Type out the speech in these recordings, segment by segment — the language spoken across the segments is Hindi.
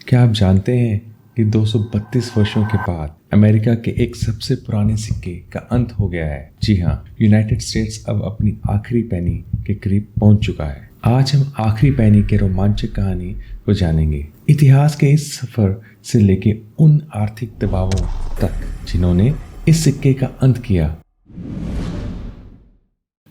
क्या आप जानते हैं कि 232 वर्षों के बाद अमेरिका के एक सबसे पुराने सिक्के का अंत हो गया है? जी हाँ, यूनाइटेड स्टेट्स अब अपनी आखिरी पेनी के करीब पहुंच चुका है। आज हम आखिरी पेनी के रोमांचक कहानी को जानेंगे, इतिहास के इस सफर से लेके उन आर्थिक दबावों तक जिन्होंने इस सिक्के का अंत किया।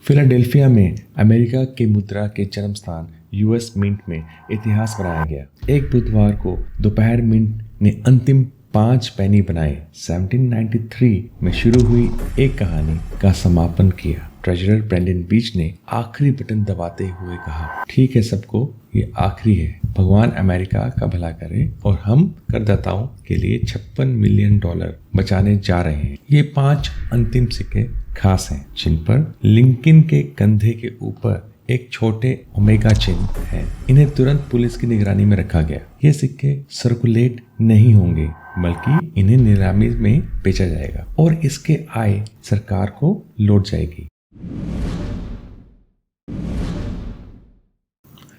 फिलाडेल्फिया में अमेरिका के मुद्रा के जन्म स्थान यूएस मिंट में इतिहास बनाया गया। एक बुधवार को दोपहर मिंट ने अंतिम 5 पेनी बनाए। 1793 में शुरू हुई एक कहानी का समापन किया। ट्रेजरर ब्रेंडन बीच ने आखिरी बटन दबाते हुए कहा, ठीक है सबको, ये आखिरी है। भगवान अमेरिका का भला करे और हम करदाताओं के लिए $56 मिलियन बचाने जा रहे हैं। ये 5 अंतिम सिक्के खास हैं, जिन पर लिंकन के कंधे के ऊपर एक छोटे ओमेगा चिन्ह है। इन्हें तुरंत पुलिस की निगरानी में रखा गया। ये सिक्के सर्कुलेट नहीं होंगे, बल्कि इन्हें नीलामी में बेचा जाएगा और इसके आय सरकार को लौट जाएगी।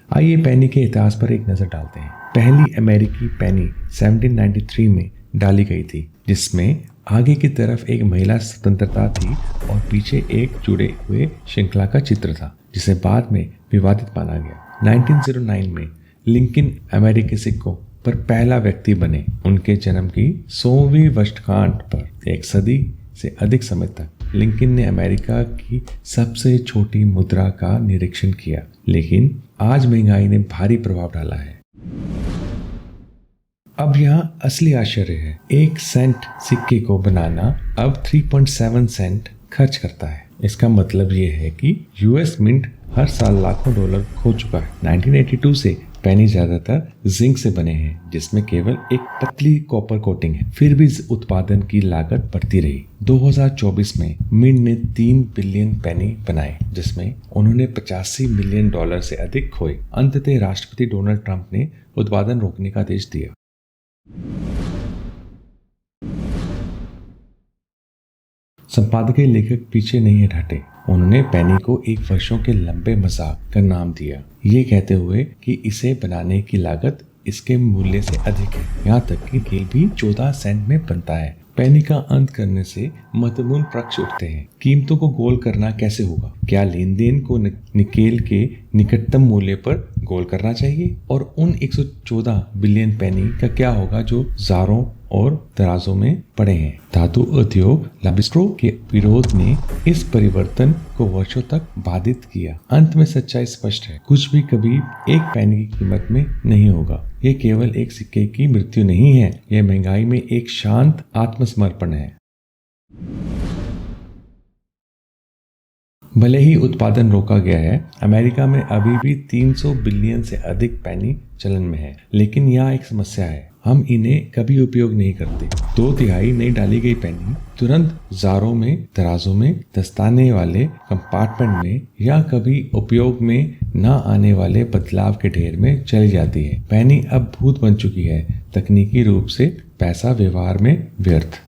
आइए पेनी के इतिहास पर एक नजर डालते हैं। पहली अमेरिकी पेनी 1793 में डाली गई थी, जिसमें आगे की तरफ एक महिला स्वतंत्रता थी और पीछे एक जुड़े हुए श्रृंखला का चित्र था, जिसे बाद में विवादित माना गया। 1909 में लिंकन अमेरिकी सिक्कों पर पहला व्यक्ति बने। उनके जन्म की 100वीं वर्षगांठ पर एक सदी से अधिक समय तक लिंकन ने अमेरिका की सबसे छोटी मुद्रा का निरीक्षण किया, लेकिन आज महंगाई ने भारी प्रभाव डाला है। अब यहाँ असली आश्चर्य है, 1 सेंट सिक्के को बनाना अब 3.7 सेंट खर्च करता है। इसका मतलब ये है कि यूएस मिंट हर साल लाखों डॉलर खो चुका है। 1982 से पेनी ज्यादातर जिंक से बने हैं, जिसमें केवल एक पतली कॉपर कोटिंग है। फिर भी उत्पादन की लागत बढ़ती रही। 2024 में मिंट ने 3 बिलियन पेनी बनाए, जिसमें उन्होंने $85 मिलियन से अधिक खोए। अंततः राष्ट्रपति डोनाल्ड ट्रंप ने उत्पादन रोकने का आदेश दिया। संपादकीय लेखक पीछे नहीं हटे। उन्होंने पेनी को एक वर्षों के लंबे मजाक का नाम दिया, ये कहते हुए कि इसे बनाने की लागत इसके मूल्य से अधिक है। यहाँ तक कि खेल भी 14 सेंट में बनता है। पेनी का अंत करने से महत्वपूर्ण प्रश्न उठते हैं। कीमतों को गोल करना कैसे होगा? क्या लेन देन को निकेल के निकटतम मूल्य पर गोल करना चाहिए? और उन 114 बिलियन पेनी का क्या होगा जो जारों और तराजों में पड़े हैं? धातु उद्योग लाबिस्ट्रो के विरोध ने इस परिवर्तन को वर्षों तक बाधित किया। अंत में सच्चाई स्पष्ट है, कुछ भी कभी एक पेनी की कीमत में नहीं होगा। ये केवल एक सिक्के की मृत्यु नहीं है, यह महंगाई में एक शांत आत्मसमर्पण है। भले ही उत्पादन रोका गया है, अमेरिका में अभी भी 300 बिलियन से अधिक पेनी चलन में है, लेकिन यहाँ एक समस्या है, हम इन्हें कभी उपयोग नहीं करते। 2/3 नहीं डाली गई पेनी तुरंत जारों में, तराजों में, दस्ताने वाले कंपार्टमेंट में या कभी उपयोग में न आने वाले बदलाव के ढेर में चली जाती है। पेनी अब भूत बन चुकी है, तकनीकी रूप से पैसा व्यवहार में व्यर्थ।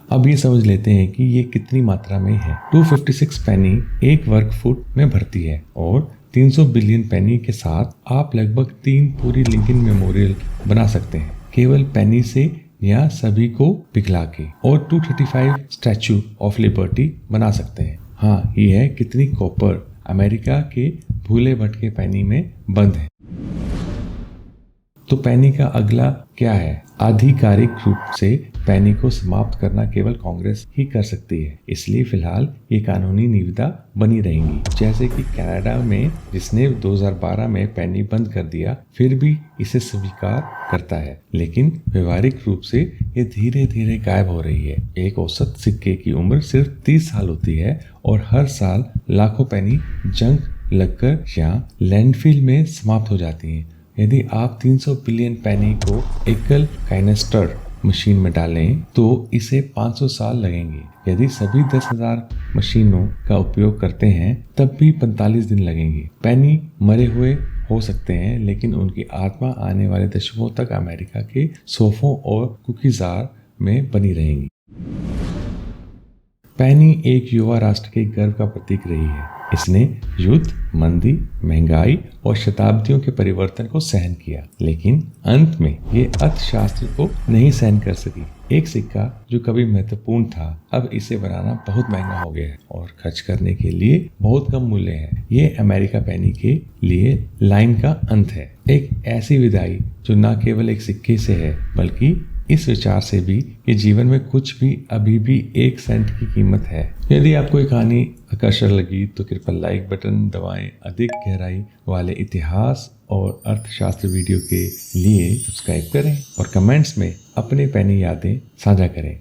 अब ये समझ लेते हैं कि ये कितनी मात्रा में है। 256 पेनी 1 वर्ग फुट में भरती है और 300 बिलियन पेनी के साथ आप लगभग 3 पूरी लिंकन मेमोरियल बना सकते हैं, केवल पेनी से या सभी को पिघला के। और 235 स्टैचू ऑफ लिबर्टी बना सकते हैं। हाँ, ये है कितनी कॉपर अमेरिका के भूले भटके पेनी में बंद है। तो पेनी का अगला क्या है? आधिकारिक रूप से पेनी को समाप्त करना केवल कांग्रेस ही कर सकती है, इसलिए फिलहाल ये कानूनी निविदा बनी रहेंगी। जैसे कि कनाडा में, जिसने 2012 में पेनी बंद कर दिया, फिर भी इसे स्वीकार करता है, लेकिन व्यवहारिक रूप से ये धीरे धीरे गायब हो रही है। एक औसत सिक्के की उम्र सिर्फ 30 साल होती है और हर साल लाखों पेनी जंग लगकर या लैंडफिल में समाप्त हो जाती हैं। यदि आप 300 बिलियन पेनी को एकल कैनेस्टर मशीन में डालें तो इसे 500 साल लगेंगे। यदि सभी 10,000 मशीनों का उपयोग करते हैं तब भी 45 दिन लगेंगे। पेनी मरे हुए हो सकते हैं, लेकिन उनकी आत्मा आने वाले दशकों तक अमेरिका के सोफों और कुकीज़ार में बनी रहेंगी। पेनी एक युवा राष्ट्र के गर्व का प्रतीक रही है। इसने युद्ध, मंदी, महंगाई और शताब्दियों के परिवर्तन को सहन किया, लेकिन अंत में ये अर्थशास्त्र को नहीं सहन कर सकी। एक सिक्का जो कभी महत्वपूर्ण था, अब इसे बनाना बहुत महंगा हो गया है और खर्च करने के लिए बहुत कम मूल्य है। ये अमेरिका पेनी के लिए लाइन का अंत है, एक ऐसी विदाई जो न केवल एक सिक्के से है बल्कि इस विचार से भी कि जीवन में कुछ भी अभी भी 1 सेंट की कीमत है। यदि आपको ये कहानी आकर्षक लगी तो कृपया लाइक बटन दबाएं। अधिक गहराई वाले इतिहास और अर्थशास्त्र वीडियो के लिए सब्सक्राइब करें और कमेंट्स में अपने पेनी यादें साझा करें।